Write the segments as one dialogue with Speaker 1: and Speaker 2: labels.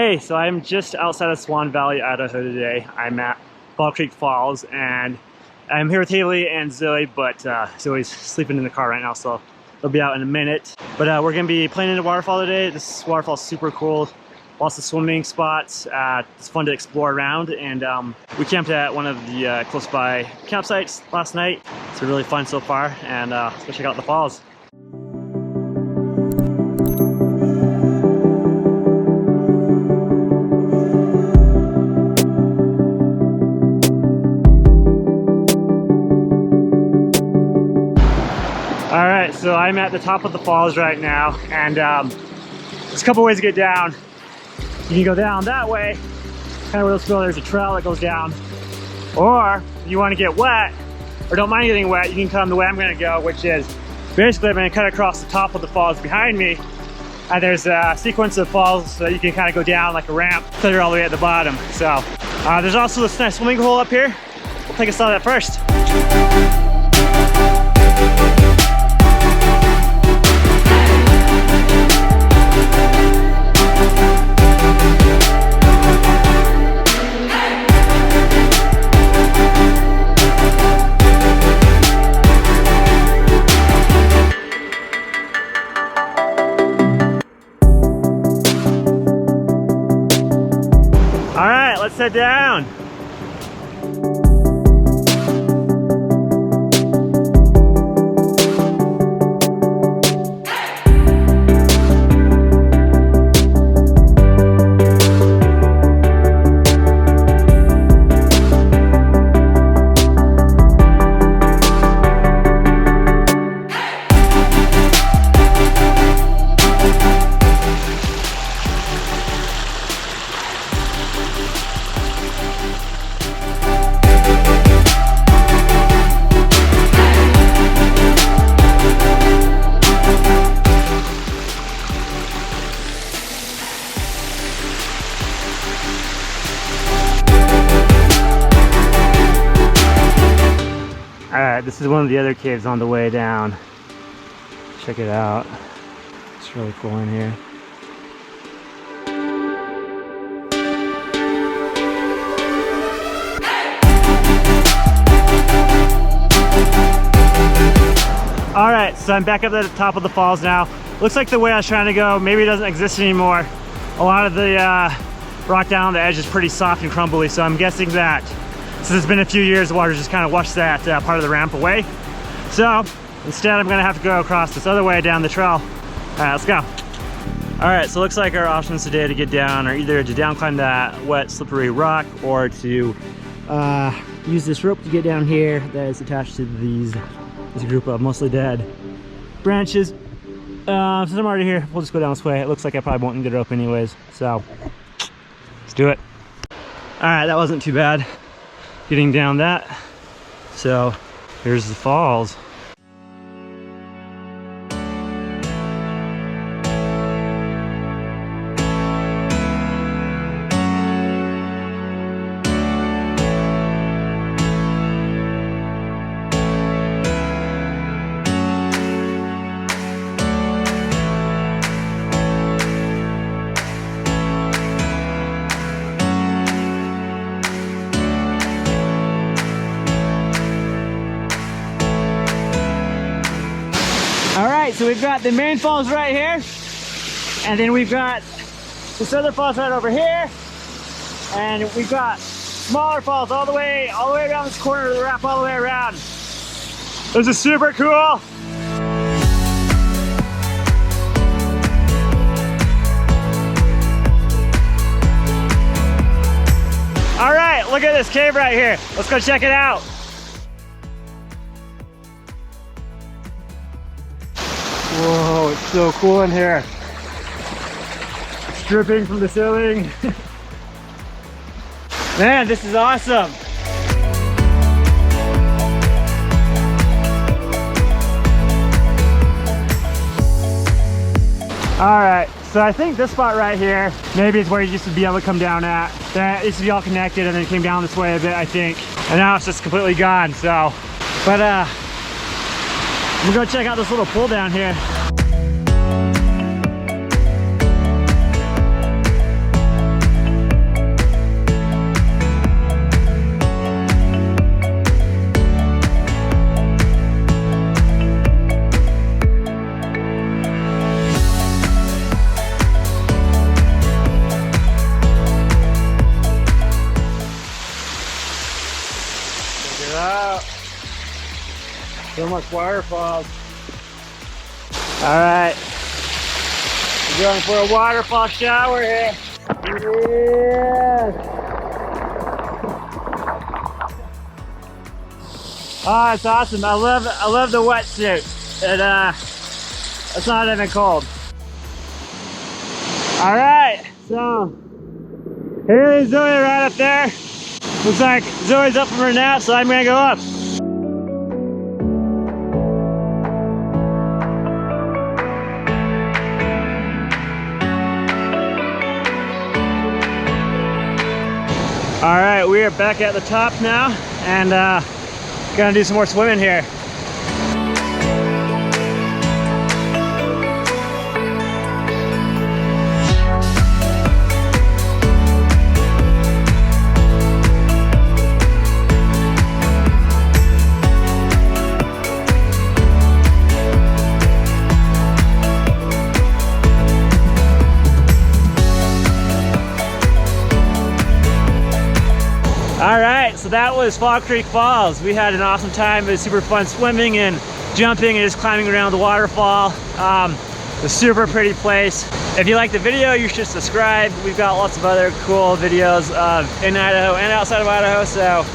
Speaker 1: Hey, so I'm just outside of Swan Valley, Idaho today. I'm at Fall Creek Falls, and I'm here with Haley and Zoe, but Zoe's sleeping in the car right now, so they'll be out in a minute. But we're gonna be playing in the waterfall today. This waterfall's super cool. Lots of swimming spots. It's fun to explore around, and we camped at one of the close by campsites last night. It's been really fun so far, and let's go check out the falls. All right, so I'm at the top of the falls right now, and there's a couple ways to get down. You can go down that way, kind of where let's go, there's a trail that goes down. Or if you want to get wet, or don't mind getting wet, you can come the way I'm gonna go, which is basically I'm gonna cut across the top of the falls behind me, and there's a sequence of falls so you can kind of go down like a ramp till you're all the way at the bottom. So there's also this nice swimming hole up here. We'll take a shot at that first. Let's head down. Alright, this is one of the other caves on the way down. Check it out. It's really cool in here. Alright, so I'm back up at the top of the falls now. Looks like the way I was trying to go maybe doesn't exist anymore. A lot of the rock down on the edge is pretty soft and crumbly, so I'm guessing that since it's been a few years, the water just kind of washed that part of the ramp away. So instead I'm gonna have to go across this other way down the trail. All right, let's go. All right, so it looks like our options today to get down are either to down climb that wet, slippery rock, or to use this rope to get down here that is attached to this group of mostly dead branches. Since I'm already here, we'll just go down this way. It looks like I probably won't need the rope anyways, so let's do it. All right, that wasn't too bad getting down that. So here's the falls. So we've got the main falls right here, and then we've got this other falls right over here, and we've got smaller falls all the way around this corner of the wrap, all the way around. This is super cool. All right, look at this cave right here. Let's go check it out. Whoa, it's so cool in here. It's dripping from the ceiling. Man, this is awesome. All right, so I think this spot right here, maybe it's where you used to be able to come down at. That used to be all connected and then it came down this way a bit, I think. And now it's just completely gone, so. But I'm gonna go check out this little pool down here. So much waterfalls. All right, we're going for a waterfall shower here. Yes. Oh, it's awesome. I love the wetsuit. It's not even cold. All right, so here's Zoe right up there. Looks like Zoe's up from her nap, so I'm gonna go up. All right, we are back at the top now, and gonna do some more swimming here. All right, so that was Fall Creek Falls. We had an awesome time. It was super fun swimming and jumping and just climbing around the waterfall. It's a super pretty place. If you like the video, you should subscribe. We've got lots of other cool videos in Idaho and outside of Idaho, so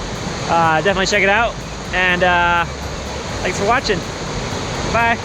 Speaker 1: definitely check it out. And thanks for watching. Bye.